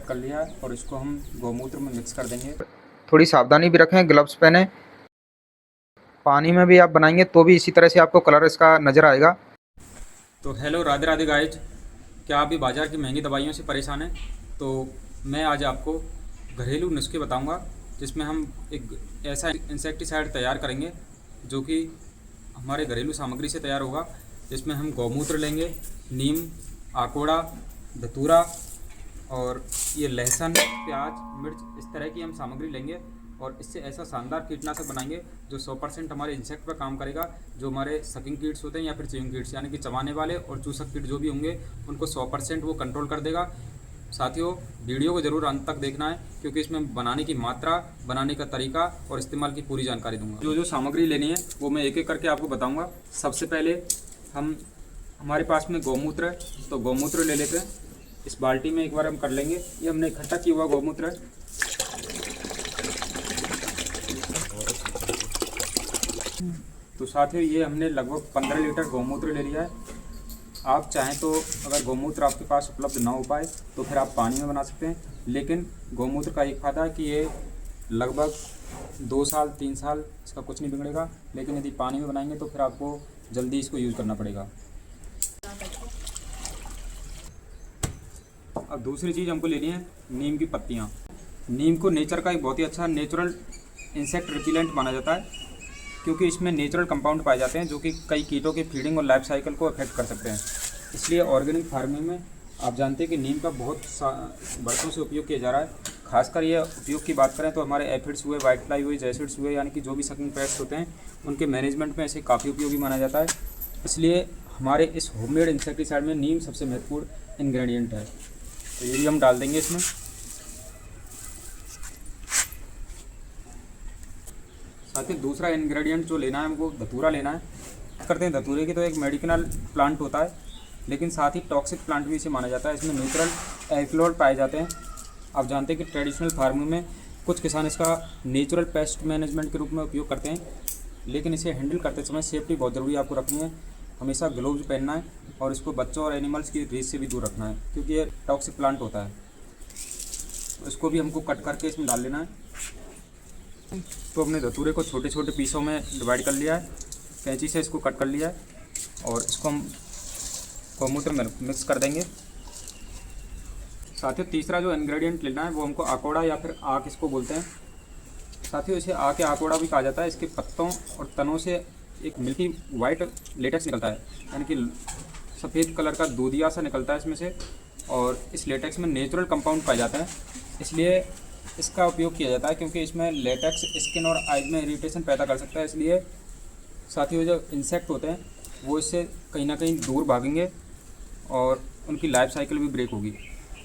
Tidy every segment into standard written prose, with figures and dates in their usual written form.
Cut कर लिया है और इसको हम गौमूत्र में मिक्स कर देंगे। थोड़ी सावधानी भी रखें, ग्लव्स पहने। पानी में भी आप बनाएंगे तो भी इसी तरह से आपको कलर इसका नज़र आएगा। तो हेलो, राधे राधे गाइज। क्या आप भी बाज़ार की महंगी दवाइयों से परेशान हैं? तो मैं आज आपको घरेलू नुस्खे बताऊंगा जिसमें हम एक ऐसा इंसेक्टिसाइड तैयार करेंगे जो कि हमारे घरेलू सामग्री से तैयार होगा, जिसमें हम गौमूत्र लेंगे, नीम, आकोड़ा, धतूरा और ये लहसुन, प्याज, मिर्च, इस तरह की हम सामग्री लेंगे और इससे ऐसा शानदार कीटनाशक बनाएंगे जो 100% हमारे इंसेक्ट पर काम करेगा। जो हमारे सकिंग कीट्स होते हैं या फिर च्यूइंग कीट्स यानी कि चबाने वाले और चूसक कीट जो भी होंगे उनको 100% वो कंट्रोल कर देगा। साथियों, वीडियो को ज़रूर अंत तक देखना है क्योंकि इसमें बनाने की मात्रा, बनाने का तरीका और इस्तेमाल की पूरी जानकारी दूंगा। जो जो सामग्री लेनी है वो मैं एक एक करके आपको बताऊँगा। सबसे पहले हमारे पास में गौमूत्र है, तो गौमूत्र ले लेते हैं। इस बाल्टी में एक बार हम कर लेंगे। ये हमने इकट्ठा किया हुआ गौमूत्र है। तो साथियों, ये हमने लगभग 15 लीटर गौमूत्र ले लिया है। आप चाहें तो अगर गौमूत्र आपके पास उपलब्ध ना हो पाए तो फिर आप पानी में बना सकते हैं, लेकिन गौमूत्र का एक फ़ायदा है कि ये लगभग 2 साल 3 साल इसका कुछ नहीं बिगड़ेगा, लेकिन यदि पानी में बनाएंगे तो फिर आपको जल्दी इसको यूज़ करना पड़ेगा। अब दूसरी चीज़ हमको लेनी है नीम की पत्तियाँ। नीम को नेचर का एक बहुत ही अच्छा नेचुरल इंसेक्ट रिपेलेंट माना जाता है क्योंकि इसमें नेचुरल कंपाउंड पाए जाते हैं जो कि कई कीटों के फीडिंग और लाइफ साइकिल को अफेक्ट कर सकते हैं। इसलिए ऑर्गेनिक फार्मिंग में आप जानते हैं कि नीम का बहुत बरसों से उपयोग किया जा रहा है। खासकर ये उपयोग की बात करें तो हमारे एफिड्स हुए, वाइट फ्लाई हुए, जैसिड्स हुए, यानी कि जो भी सकिंग पेस्ट होते हैं उनके मैनेजमेंट में इसे काफ़ी उपयोगी माना जाता है। इसलिए हमारे इस होममेड इंसेक्टिसाइड में नीम सबसे महत्वपूर्ण इंग्रेडिएंट है। तो ये भी हम डाल देंगे इसमें। साथ ही दूसरा इंग्रेडिएंट जो लेना है हमको धतूरा लेना है। करते हैं धतूरे की, तो एक मेडिसिनल प्लांट होता है लेकिन साथ ही टॉक्सिक प्लांट भी इसे माना जाता है। इसमें नेचुरल एल्कलॉइड पाए जाते हैं। आप जानते हैं कि ट्रेडिशनल फार्मिंग में कुछ किसान इसका नेचुरल पेस्ट मैनेजमेंट के रूप में उपयोग करते हैं, लेकिन इसे हैंडल करते समय सेफ्टी बहुत ज़रूरी आपको रखनी है। हमेशा ग्लोव्स पहनना है और इसको बच्चों और एनिमल्स की रेस से भी दूर रखना है क्योंकि ये टॉक्सिक प्लांट होता है। तो इसको भी हमको कट करके इसमें डाल लेना है। तो हमने धतूरे को छोटे छोटे पीसों में डिवाइड कर लिया है, कैंची से इसको कट कर लिया है और इसको हम गौमूत्र में मिक्स कर देंगे। साथियों, तीसरा जो इंग्रेडिएंट लेना है वो हमको आकोड़ा या फिर आक इसको बोलते हैं। साथियों, इसे आक या आकोड़ा भी कहा जाता है। इसके पत्तों और तनों से एक मिल्की वाइट लेटेक्स निकलता है, यानी कि सफ़ेद कलर का दूधिया सा निकलता है इसमें से, और इस लेटेक्स में नेचुरल कंपाउंड पाए जाते हैं। इसलिए इसका उपयोग किया जाता है क्योंकि इसमें लेटेक्स स्किन और आइज में इरिटेशन पैदा कर सकता है। इसलिए साथियों, जो इंसेक्ट होते हैं वो इससे कहीं ना कहीं दूर भागेंगे और उनकी लाइफ साइकिल भी ब्रेक होगी।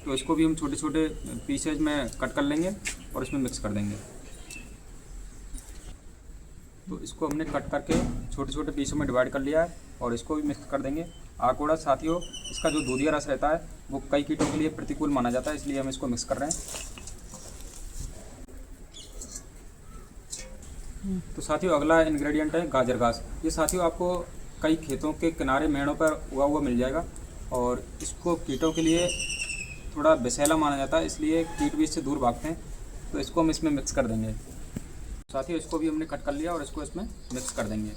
तो इसको भी हम छोटे छोटे पीसेज में कट कर लेंगे और इसमें मिक्स कर देंगे। तो इसको हमने कट करके छोटे छोटे पीसों में डिवाइड कर लिया है और इसको भी मिक्स कर देंगे। आकोड़ा साथियों, इसका जो दूधिया रस रहता है वो कई कीटों के लिए प्रतिकूल माना जाता है, इसलिए हम इसको मिक्स कर रहे हैं। तो साथियों, अगला इंग्रेडिएंट है गाजर घास। ये साथियों आपको कई खेतों के किनारे मेड़ों पर उगा हुआ मिल जाएगा और इसको कीटों के लिए थोड़ा विषैला माना जाता है, इसलिए कीट भी इससे दूर भागते हैं। तो इसको हम इसमें मिक्स कर देंगे। साथियों, इसको भी हमने कट कर लिया और इसको इसमें मिक्स कर देंगे।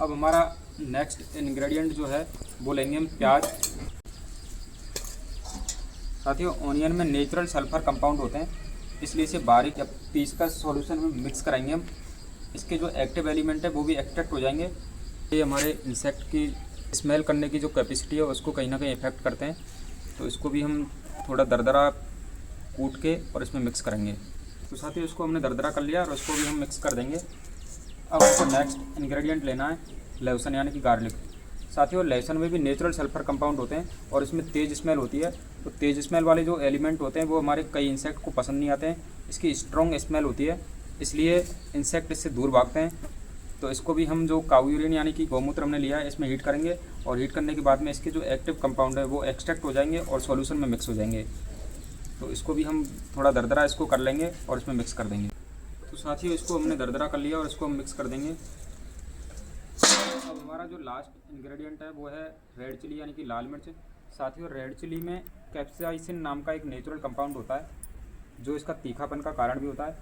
अब हमारा नेक्स्ट इंग्रेडिएंट जो है वो लेंगे हम प्याज। साथियों, ऑनियन में नेचुरल सल्फर कंपाउंड होते हैं, इसलिए इसे बारीक या पीस का सॉल्यूशन में मिक्स कराएंगे हम। इसके जो एक्टिव एलिमेंट है वो भी एक्सट्रैक्ट हो जाएंगे। ये हमारे इंसेक्ट की स्मेल करने की जो कैपेसिटी है उसको कहीं ना कहीं इफेक्ट करते हैं। तो इसको भी हम थोड़ा दरदरा कूट के और इसमें मिक्स करेंगे। तो साथियों, इसको हमने दरदरा कर लिया और इसको भी हम मिक्स कर देंगे। अब हमको नेक्स्ट इंग्रेडिएंट लेना है लहसुन यानी कि गार्लिक। साथियों, लहसुन में भी नेचुरल सल्फर कंपाउंड होते हैं और इसमें तेज़ स्मेल होती है। तो तेज़ स्मेल वाले जो एलिमेंट होते हैं वो हमारे कई इंसेक्ट को पसंद नहीं आते हैं। इसकी स्ट्रॉन्ग स्मेल होती है, इसलिए इंसेक्ट इससे दूर भागते हैं। तो इसको भी हम जो काऊ यूरिन यानी कि गौमूत्र हमने लिया है इसमें हीट करेंगे और हीट करने के बाद में इसके जो एक्टिव कंपाउंड है वो एक्सट्रैक्ट हो जाएंगे और सॉल्यूशन में मिक्स हो जाएंगे। तो इसको भी हम थोड़ा दरदरा इसको कर लेंगे और इसमें मिक्स कर देंगे। तो साथियों, इसको हमने दरदरा कर लिया और इसको हम मिक्स कर देंगे। अब हमारा जो लास्ट इंग्रेडिएंट है वो है रेड चिली यानी कि लाल मिर्च। साथियों, रेड चिली में कैप्साइसिन नाम का एक नेचुरल कंपाउंड होता है जो इसका तीखापन का कारण भी होता है।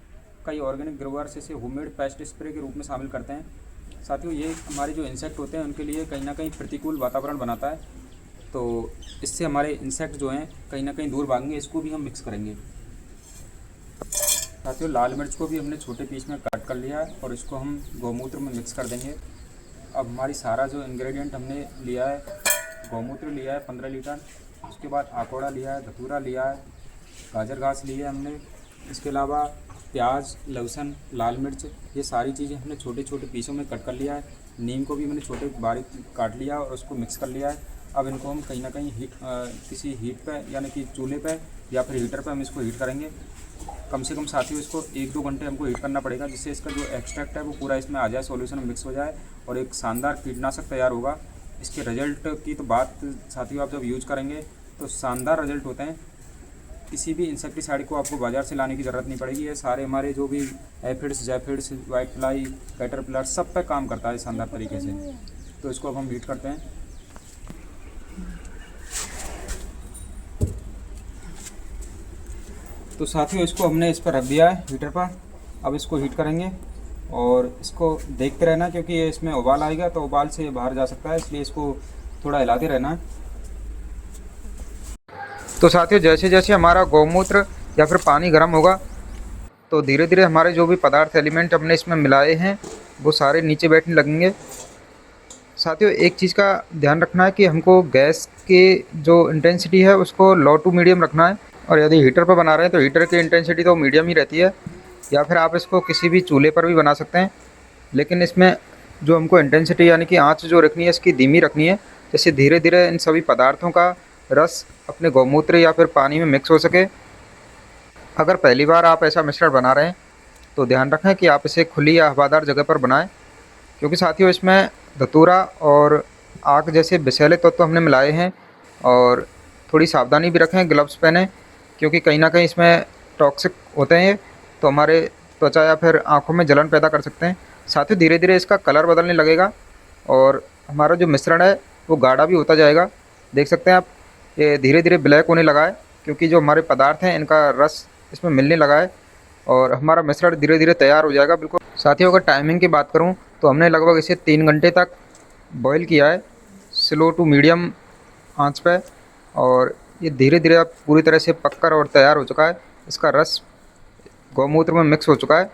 कई ऑर्गेनिक ग्रोवर्स इसे होममेड पेस्ट स्प्रे के रूप में शामिल करते हैं। साथियों, ये हमारे जो इंसेक्ट होते हैं उनके लिए कहीं ना कहीं प्रतिकूल वातावरण बनाता है, तो इससे हमारे इंसेक्ट जो हैं कहीं ना कहीं दूर भागेंगे। इसको भी हम मिक्स करेंगे। साथियों, लाल मिर्च को भी हमने छोटे पीस में कट कर लिया है और इसको हम गौमूत्र में मिक्स कर देंगे। अब हमारी सारा जो इंग्रेडिएंट हमने लिया है, गौमूत्र लिया है 15 लीटर, उसके बाद आकोड़ा लिया है, धतूरा लिया है, गाजर घास ली है हमने, इसके अलावा प्याज, लहसुन, लाल मिर्च, ये सारी चीज़ें हमने छोटे छोटे पीसों में कट कर लिया है। नीम को भी मैंने छोटे बारीक काट लिया और उसको मिक्स कर लिया है। अब इनको हम कहीं ना कहीं किसी हीट पे यानी कि चूल्हे पे या फिर हीटर पे हम इसको हीट करेंगे। कम से कम साथियों इसको 1-2 घंटे हमको हीट करना पड़ेगा, जिससे इसका जो एक्सट्रैक्ट है वो पूरा इसमें आ जाए, सॉल्यूशन में मिक्स हो जाए और एक शानदार कीटनाशक तैयार होगा। इसके रिजल्ट की तो बात साथियों, आप जब यूज़ करेंगे तो शानदार रिजल्ट होते हैं। किसी भी इंसेक्टिसाइड को आपको बाज़ार से लाने की ज़रूरत नहीं पड़ेगी। ये सारे हमारे जो भी एफिड्स, जैफिड्स, वाइट फ्लाई, कैटरपिलर, सब पे काम करता है शानदार तरीके से। तो इसको अब हम हीट करते हैं। तो साथियों, इसको हमने इस पर रख दिया है हीटर पर। अब इसको हीट करेंगे और इसको देखते रहना, क्योंकि ये इसमें उबाल आएगा तो उबाल से बाहर जा सकता है, इसलिए इसको थोड़ा हिलाते रहना है। तो साथियों, जैसे जैसे हमारा गौमूत्र या फिर पानी गर्म होगा तो धीरे धीरे हमारे जो भी पदार्थ एलिमेंट हमने इसमें मिलाए हैं वो सारे नीचे बैठने लगेंगे। साथियों, एक चीज़ का ध्यान रखना है कि हमको गैस की जो इंटेंसिटी है उसको लो टू मीडियम रखना है, और यदि हीटर पर बना रहे हैं तो हीटर की इंटेंसिटी तो मीडियम ही रहती है, या फिर आप इसको किसी भी चूल्हे पर भी बना सकते हैं। लेकिन इसमें जो हमको इंटेंसिटी यानी कि आँच जो रखनी है इसकी धीमी रखनी है, जैसे धीरे धीरे इन सभी पदार्थों का रस अपने गौमूत्र या फिर पानी में मिक्स हो सके। अगर पहली बार आप ऐसा मिश्रण बना रहे हैं तो ध्यान रखें कि आप इसे खुली या हवादार जगह पर बनाएं, क्योंकि साथियों इसमें धतूरा और आग जैसे विषैले तत्व तो हमने मिलाए हैं। और थोड़ी सावधानी भी रखें, ग्लव्स पहनें, क्योंकि कहीं ना कहीं इसमें टॉक्सिक होते हैं, तो हमारे त्वचा या फिर आँखों में जलन पैदा कर सकते हैं। साथियों, धीरे धीरे इसका कलर बदलने लगेगा और हमारा जो मिश्रण है वो गाढ़ा भी होता जाएगा। देख सकते हैं आप, ये धीरे धीरे ब्लैक होने लगा है, क्योंकि जो हमारे पदार्थ हैं इनका रस इसमें मिलने लगा है और हमारा मिश्रण धीरे धीरे तैयार हो जाएगा बिल्कुल। साथियों, अगर टाइमिंग की बात करूं तो हमने लगभग इसे 3 घंटे तक बॉईल किया है, स्लो टू मीडियम आंच पे, और ये धीरे धीरे अब पूरी तरह से पककर और तैयार हो चुका है। इसका रस गौमूत्र में मिक्स हो चुका है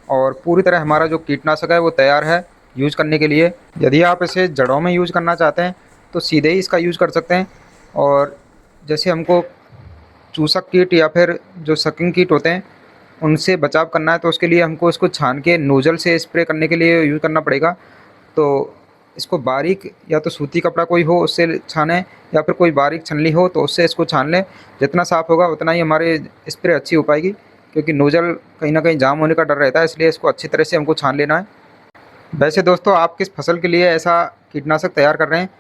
और पूरी तरह हमारा जो कीटनाशक है वो तैयार है यूज़ करने के लिए। यदि आप इसे जड़ों में यूज़ करना चाहते हैं तो सीधे ही इसका यूज़ कर सकते हैं, और जैसे हमको चूसक कीट या फिर जो सकिंग कीट होते हैं उनसे बचाव करना है तो उसके लिए हमको इसको छान के नोज़ल से स्प्रे करने के लिए यूज़ करना पड़ेगा। तो इसको बारीक या तो सूती कपड़ा कोई हो उससे छानें, या फिर कोई बारीक छलनी हो तो उससे इसको छान लें। जितना साफ़ होगा उतना ही हमारे स्प्रे अच्छी हो पाएगी, क्योंकि नोज़ल कहीं ना कहीं जाम होने का डर रहता है, इसलिए इसको अच्छी तरह से हमको छान लेना है। वैसे दोस्तों, आप किस फसल के लिए ऐसा कीटनाशक तैयार कर रहे हैं?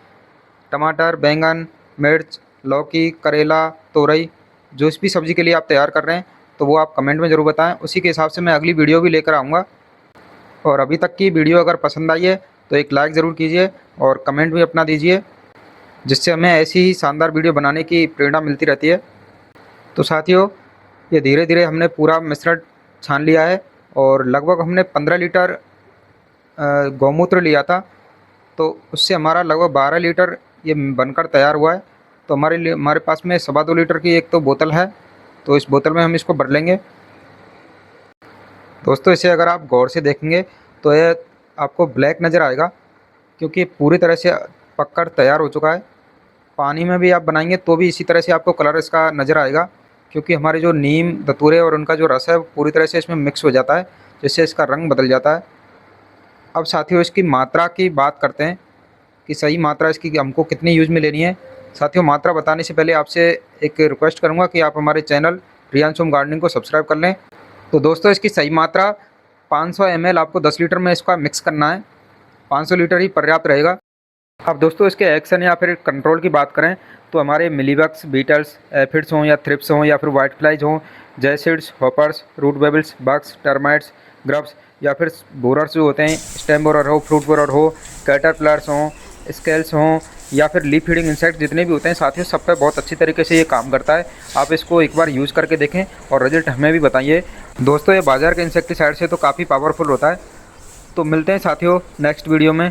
टमाटर, बैंगन, मिर्च, लौकी, करेला, तोरई, जो भी सब्ज़ी के लिए आप तैयार कर रहे हैं तो वो आप कमेंट में ज़रूर बताएं। उसी के हिसाब से मैं अगली वीडियो भी लेकर आऊँगा। और अभी तक की वीडियो अगर पसंद आई है तो एक लाइक ज़रूर कीजिए और कमेंट भी अपना दीजिए, जिससे हमें ऐसी ही शानदार वीडियो बनाने की प्रेरणा मिलती रहती है। तो साथियों, ये धीरे धीरे हमने पूरा मिश्रण छान लिया है और लगभग हमने 15 लीटर गौमूत्र लिया था, तो उससे हमारा लगभग 12 लीटर ये बनकर तैयार हुआ है। तो हमारे पास में 2.25 लीटर की एक तो बोतल है, तो इस बोतल में हम इसको भर लेंगे। दोस्तों, इसे अगर आप गौर से देखेंगे तो ये आपको ब्लैक नज़र आएगा, क्योंकि पूरी तरह से पककर तैयार हो चुका है। पानी में भी आप बनाएंगे तो भी इसी तरह से आपको कलर इसका नज़र आएगा, क्योंकि हमारे जो नीम, धतूरे और उनका जो रस है वो पूरी तरह से इसमें मिक्स हो जाता है, जिससे इसका रंग बदल जाता है। अब साथियों, इसकी मात्रा की बात करते हैं कि सही मात्रा इसकी हमको कितनी यूज़ में लेनी है। साथियों, मात्रा बताने से पहले आपसे एक रिक्वेस्ट करूंगा कि आप हमारे चैनल रियांश होम गार्डनिंग को सब्सक्राइब कर लें। तो दोस्तों, इसकी सही मात्रा 500 ml आपको 10 लीटर में इसका मिक्स करना है। 500 लीटर ही पर्याप्त रहेगा। अब दोस्तों, इसके एक्शन या फिर कंट्रोल की बात करें तो हमारे मिलीबग्स, बीटल्स, एफिड्स हों या थ्रिप्स हों या फिर वाइट फ्लाइज हों, jassids, hoppers, root weevils, bugs, termites, grubs या फिर बोरर्स जो होते हैं, स्टेम बोरर हो, फ्रूट बोरर हो, कैटरपिलर्स हों, स्केल्स हों या फिर लीफ फीडिंग इंसेक्ट जितने भी होते हैं साथियों, सब पे बहुत अच्छी तरीके से ये काम करता है। आप इसको एक बार यूज़ करके देखें और रिजल्ट हमें भी बताइए। दोस्तों ये बाज़ार के इंसेक्टिसाइड से तो काफ़ी पावरफुल होता है। तो मिलते हैं साथियों नेक्स्ट वीडियो में।